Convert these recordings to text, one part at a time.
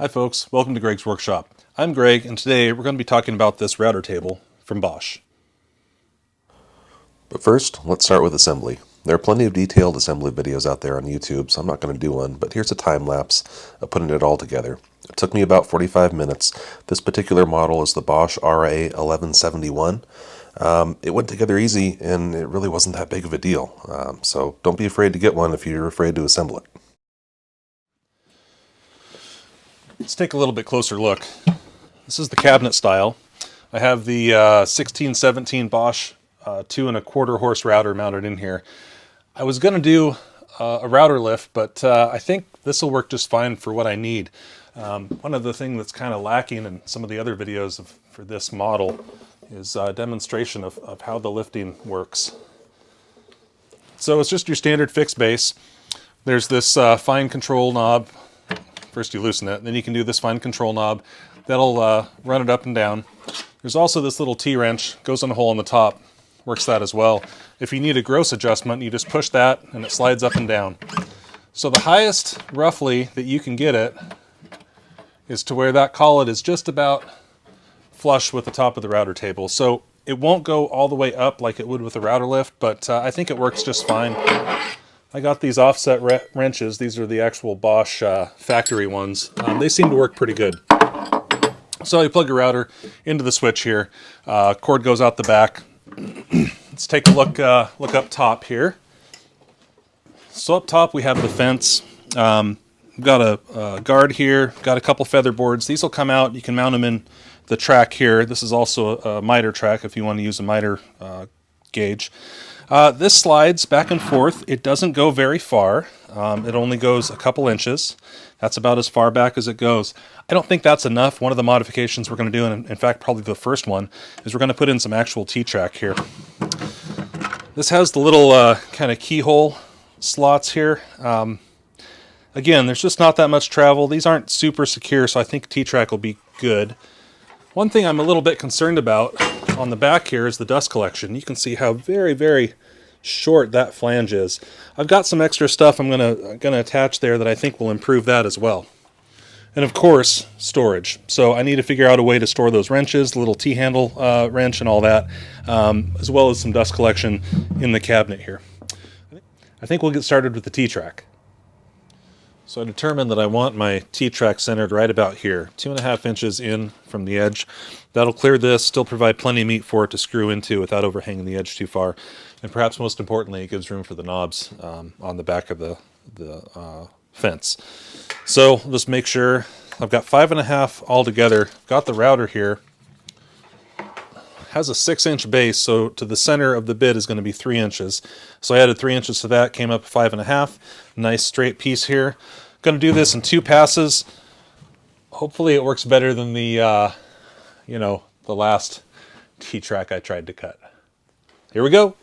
Hi folks, welcome to Greg's Workshop. I'm Greg, and today we're going to be talking about this router table from Bosch. But first, let's start with assembly. There are plenty of detailed assembly videos out there on YouTube, so I'm not going to do one, but here's a time lapse of putting it all together. It took me about 45 minutes. This particular model is the Bosch RA1171. It went together easy, and it really wasn't that big of a deal. So don't be afraid to get one if you're afraid to assemble it. Let's take a little bit closer look. This is the cabinet style. I have the 1617 Bosch 2¼ horse router mounted in here. I was going to do a router lift, but I think this will work just fine for what I need. One of the things that's kind of lacking in some of the other videos for this model is a demonstration of how the lifting works. So it's just your standard fixed base. There's this fine control knob. First you loosen it, then you can do this fine control knob. That'll run it up and down. There's also this little T-wrench, goes in a hole on the top, works that as well. If you need a gross adjustment, you just push that and it slides up and down. So the highest, roughly, that you can get it is to where that collet is just about flush with the top of the router table. So it won't go all the way up like it would with a router lift, but I think it works just fine. I got these offset wrenches. These are the actual Bosch factory ones. They seem to work pretty good. So you plug your router into the switch here. Cord goes out the back. Let's take a look up top here. So up top we have the fence. We've got a guard here. Got a couple feather boards. These will come out. You can mount them in the track here. This is also a miter track if you want to use a miter gauge. This slides back and forth. It doesn't go very far. It only goes a couple inches. That's about as far back as it goes. I don't think that's enough. One of the modifications we're going to do, and in fact probably the first one, is we're going to put in some actual T-track here. This has the little kind of keyhole slots here. Again, there's just not that much travel. These aren't super secure, so I think T-track will be good. One thing I'm a little bit concerned about on the back here is the dust collection. You can see how very, very short that flange is. I've got some extra stuff I'm gonna attach there that I think will improve that as well. And of course, storage. So I need to figure out a way to store those wrenches, the little T-handle wrench and all that, as well as some dust collection in the cabinet here. I think we'll get started with the T-track. So I determined that I want my T-track centered right about here, 2.5 inches in from the edge. That'll clear this, still provide plenty of meat for it to screw into without overhanging the edge too far. And perhaps most importantly, it gives room for the knobs on the back of the fence. So let's make sure I've got 5.5 all together. Got the router here. Has a 6-inch base, so to the center of the bit is going to be 3 inches. So I added 3 inches to that, came up 5.5. Nice straight piece here. Going to do this in 2 passes. Hopefully it works better than the the last T-track I tried to cut. Here we go.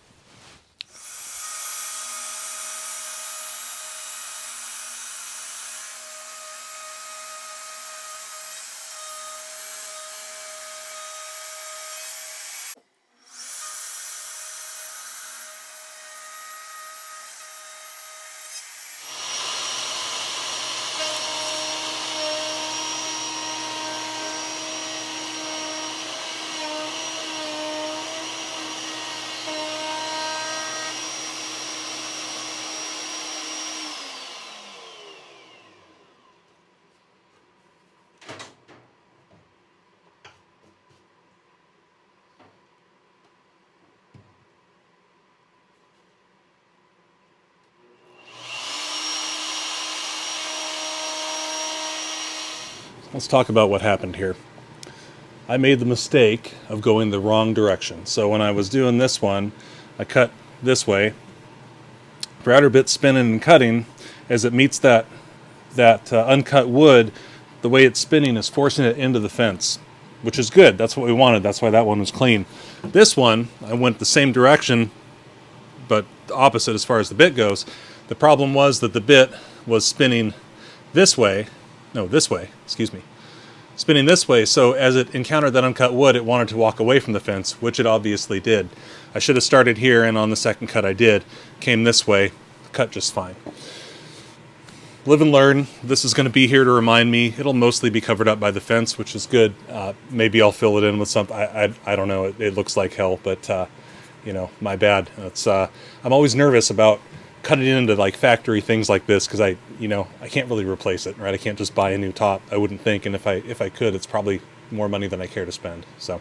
Let's talk about what happened here. I made the mistake of going the wrong direction. So when I was doing this one, I cut this way. Router bit spinning and cutting, as it meets that uncut wood, the way it's spinning is forcing it into the fence, which is good. That's what we wanted. That's why that one was clean. This one, I went the same direction, but the opposite as far as the bit goes. The problem was that the bit was spinning this way, spinning this way, so as it encountered that uncut wood, it wanted to walk away from the fence, which it obviously did. I should have started here, and on the second cut I did. Came this way, cut just fine. live and learn. This is going to be here to remind me. It'll mostly be covered up by the fence, which is good. Maybe I'll fill it in with something. I don't know. It looks like hell, but you know, my bad. It's I'm always nervous about cutting into like factory things like this because I can't really replace it, right? I can't just buy a new top. I wouldn't think, and if I could, it's probably more money than I care to spend. So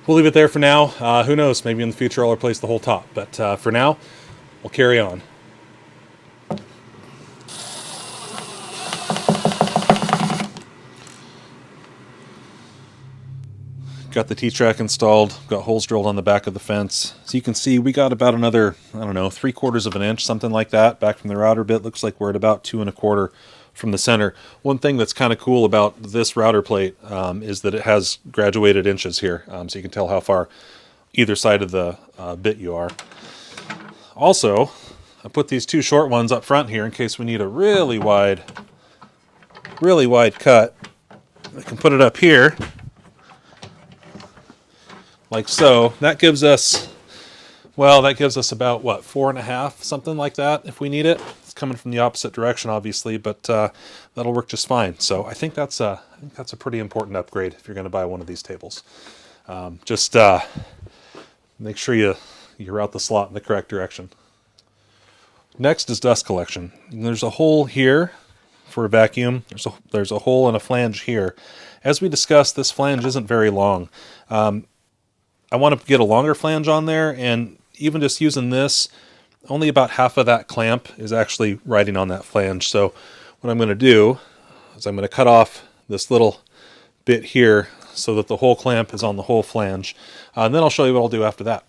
we'll leave it there for now. Who knows? Maybe in the future I'll replace the whole top, but for now, we'll carry on. Got the T-track installed, got holes drilled on the back of the fence. So you can see we got about another, I don't know, 3/4 of an inch, something like that, back from the router bit. Looks like we're at about 2 1/4 from the center. One thing that's kind of cool about this router plate is that it has graduated inches here, so you can tell how far either side of the bit you are. Also, I put these 2 short ones up front here in case we need a really wide cut. I can put it up here like so. That gives us, well, that gives us about, what, 4.5, something like that, if we need it. It's coming from the opposite direction, obviously, but that'll work just fine. So I think that's a pretty important upgrade if you're going to buy one of these tables. Just make sure you route the slot in the correct direction. Next is dust collection. There's a hole here for a vacuum. There's a hole and a flange here. As we discussed, this flange isn't very long. I want to get a longer flange on there, and even just using this, only about half of that clamp is actually riding on that flange. So what I'm going to do is I'm going to cut off this little bit here so that the whole clamp is on the whole flange. And then I'll show you what I'll do after that.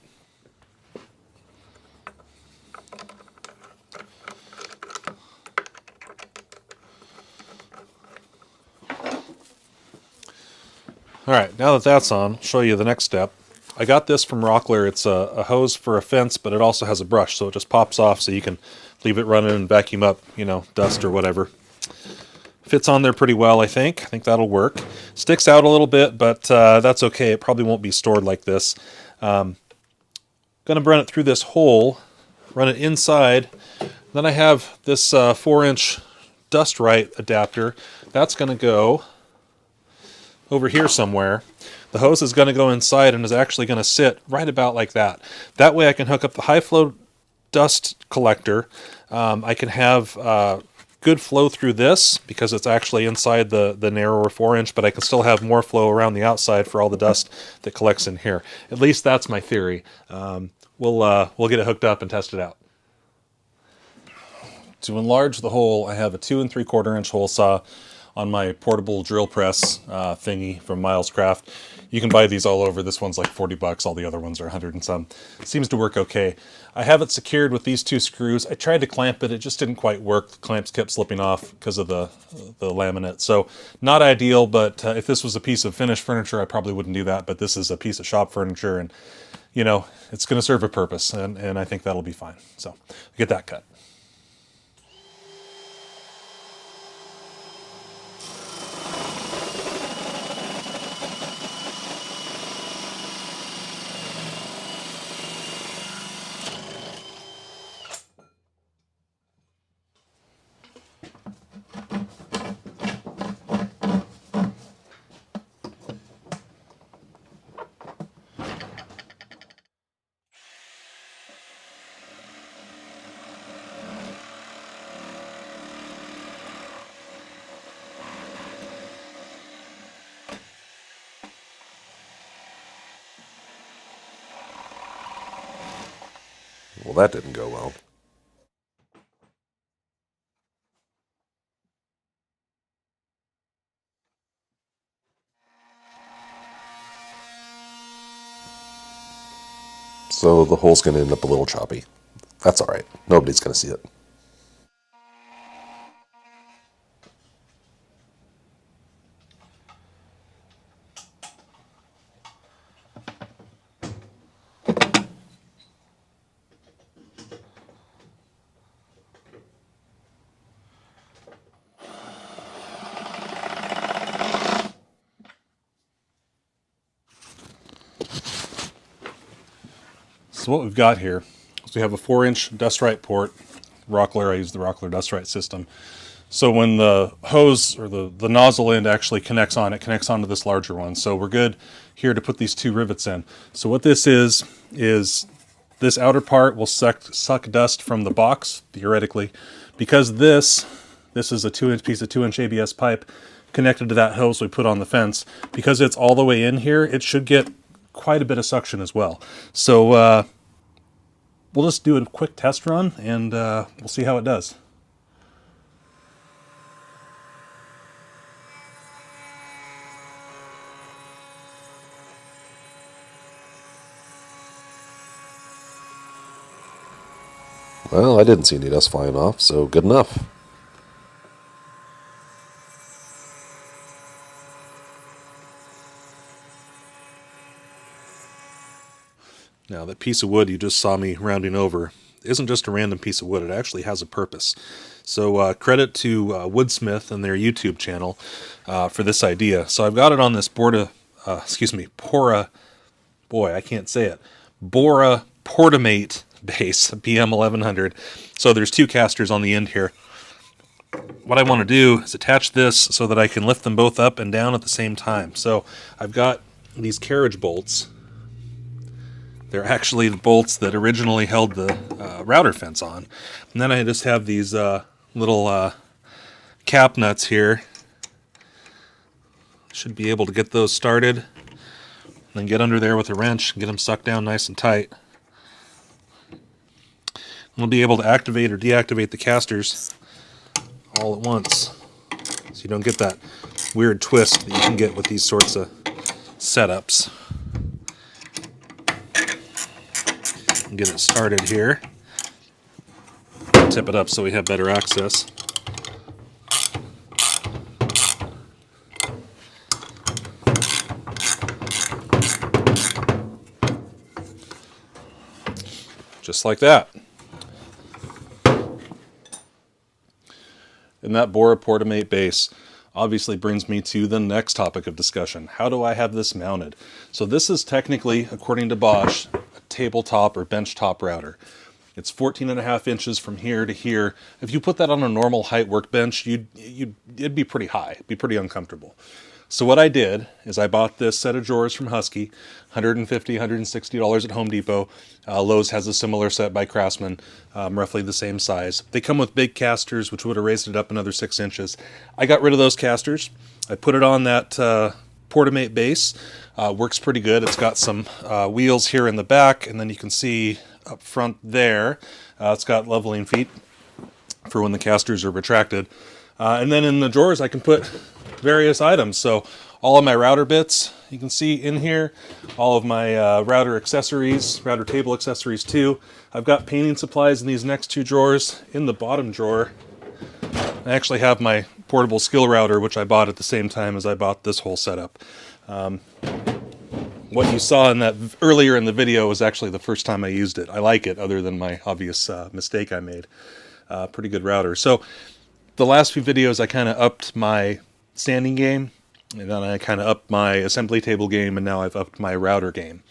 Alright, now that that's on, I'll show you the next step. I got this from Rockler. It's a hose for a fence, but it also has a brush, so it just pops off so you can leave it running and vacuum up, you know, dust or whatever. Fits on there pretty well, I think. I think that'll work. Sticks out a little bit, but that's okay. It probably won't be stored like this. Gonna run it through this hole, run it inside. Then I have this 4-inch dust right adapter. That's gonna go over here somewhere. The hose is going to go inside and is actually going to sit right about like that. That way I can hook up the high flow dust collector. I can have good flow through this because it's actually inside the narrower 4-inch, but I can still have more flow around the outside for all the dust that collects in here. At least that's my theory. We'll get it hooked up and test it out. To enlarge the hole, I have a 2 3/4-inch hole saw on my portable drill press thingy from Miles Craft. You can buy these all over. This one's like 40 bucks. All the other ones are 100 and some. It seems to work okay. I have it secured with these 2 screws. I tried to clamp it. It just didn't quite work. The clamps kept slipping off because of the laminate. So not ideal, but if this was a piece of finished furniture, I probably wouldn't do that. But this is a piece of shop furniture, and you know, it's going to serve a purpose, and I think that'll be fine. So get that cut. Well, that didn't go well. So the hole's going to end up a little choppy. That's alright. Nobody's going to see it. So what we've got here is we have a 4-inch dust right port Rockler. I use the Rockler Dust Right system. So when the hose or the nozzle end actually connects on, it connects onto this larger one. So we're good here to put these 2 rivets in. So what this is this outer part will suck dust from the box, theoretically. Because this is a 2-inch piece of 2-inch ABS pipe connected to that hose we put on the fence. Because it's all the way in here, it should get quite a bit of suction as well. So we'll just do a quick test run and we'll see how it does. Well, I didn't see any dust flying off, so good enough. Now, that piece of wood you just saw me rounding over isn't just a random piece of wood. It actually has a purpose. So credit to Woodsmith and their YouTube channel for this idea. So I've got it on this Bora, boy, I can't say it, Bora Portamate base, BM1100. So there's 2 casters on the end here. What I want to do is attach this so that I can lift them both up and down at the same time. So I've got these carriage bolts. They're actually the bolts that originally held the router fence on. And then I just have these little cap nuts here. Should be able to get those started. And then get under there with a wrench and get them sucked down nice and tight. We'll be able to activate or deactivate the casters all at once, so you don't get that weird twist that you can get with these sorts of setups. And get it started here. Tip it up so we have better access. Just like that. And that Bora Portamate base obviously brings me to the next topic of discussion. How do I have this mounted? So this is technically, according to Bosch, a tabletop or benchtop router. It's 14.5 inches from here to here. If you put that on a normal height workbench, it'd be pretty high, it'd be pretty uncomfortable. So what I did is I bought this set of drawers from Husky, $150, $160 at Home Depot. Lowe's has a similar set by Craftsman, roughly the same size. They come with big casters, which would have raised it up another 6 inches. I got rid of those casters. I put it on that Portamate base. Works pretty good. It's got some wheels here in the back, and then you can see up front there, it's got leveling feet for when the casters are retracted. And then in the drawers I can put various items. So all of my router bits, you can see in here, all of my router accessories, router table accessories too. I've got painting supplies in these next 2 drawers. In the bottom drawer, I actually have my portable skill router, which I bought at the same time as I bought this whole setup. What you saw in that earlier in the video was actually the first time I used it. I like it, other than my obvious mistake I made. Pretty good router. So the last few videos I kind of upped my standing game, and then I kind of upped my assembly table game, and now I've upped my router game.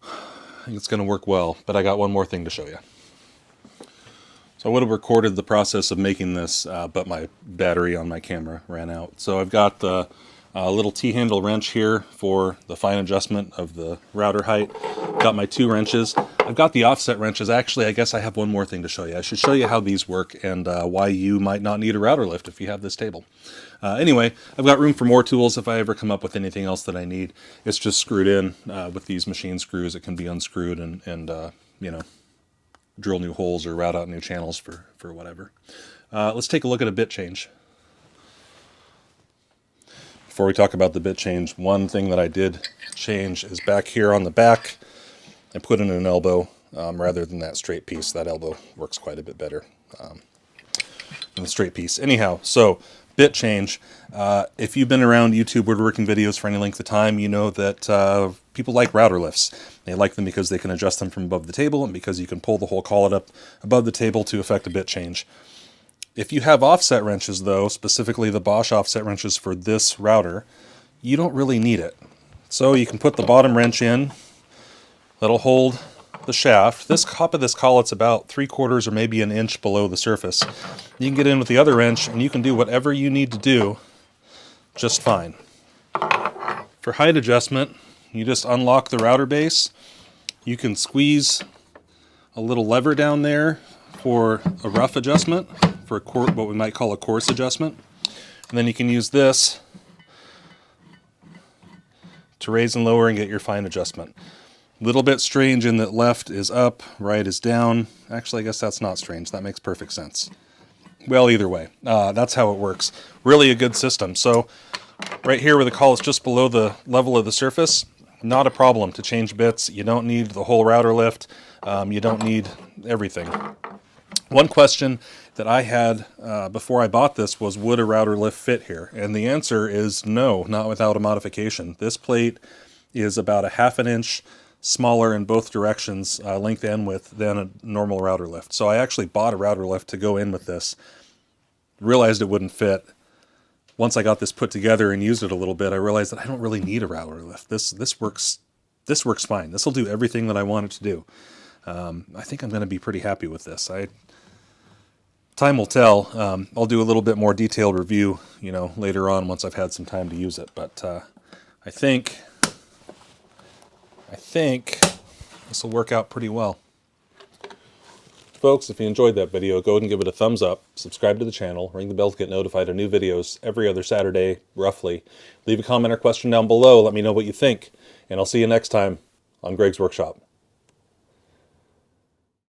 I think it's going to work well, but I got one more thing to show you. So I would have recorded the process of making this, but my battery on my camera ran out. So I've got the little T-handle wrench here for the fine adjustment of the router height. Got my 2 wrenches. I've got the offset wrenches. Actually, I guess I have one more thing to show you. I should show you how these work and why you might not need a router lift if you have this table. Anyway, I've got room for more tools if I ever come up with anything else that I need. It's just screwed in with these machine screws. It can be unscrewed and you know, drill new holes or route out new channels for whatever. Let's take a look at a bit change. Before we talk about the bit change, one thing that I did change is back here on the back. I put in an elbow rather than that straight piece. That elbow works quite a bit better than the straight piece. Anyhow, so bit change. If you've been around YouTube woodworking videos for any length of time, you know that people like router lifts. They like them because they can adjust them from above the table and because you can pull the whole collet up above the table to effect a bit change. If you have offset wrenches, though, specifically the Bosch offset wrenches for this router, you don't really need it. So you can put the bottom wrench in. That'll hold the shaft, this top of this collet's about 3/4 or maybe an inch below the surface. You can get in with the other inch and you can do whatever you need to do just fine. For height adjustment, you just unlock the router base. You can squeeze a little lever down there for a rough adjustment, for what we might call a coarse adjustment. And then you can use this to raise and lower and get your fine adjustment. A little bit strange in that left is up, right is down. Actually, I guess that's not strange. That makes perfect sense. Well, either way, that's how it works. Really a good system. So right here where the collet's just below the level of the surface, not a problem to change bits. You don't need the whole router lift. You don't need everything. One question that I had before I bought this was, would a router lift fit here? And the answer is no, not without a modification. This plate is about a 1/2 inch smaller in both directions, length and width, than a normal router lift. So I actually bought a router lift to go in with this. Realized it wouldn't fit. Once I got this put together and used it a little bit, I realized that I don't really need a router lift. This works fine. This will do everything that I want it to do. I think I'm going to be pretty happy with this. Time will tell. I'll do a little bit more detailed review, later on once I've had some time to use it. But I think this will work out pretty well. Folks, if you enjoyed that video, go ahead and give it a thumbs up, subscribe to the channel, ring the bell to get notified of new videos every other Saturday, roughly. Leave a comment or question down below, let me know what you think, and I'll see you next time on Greg's Workshop.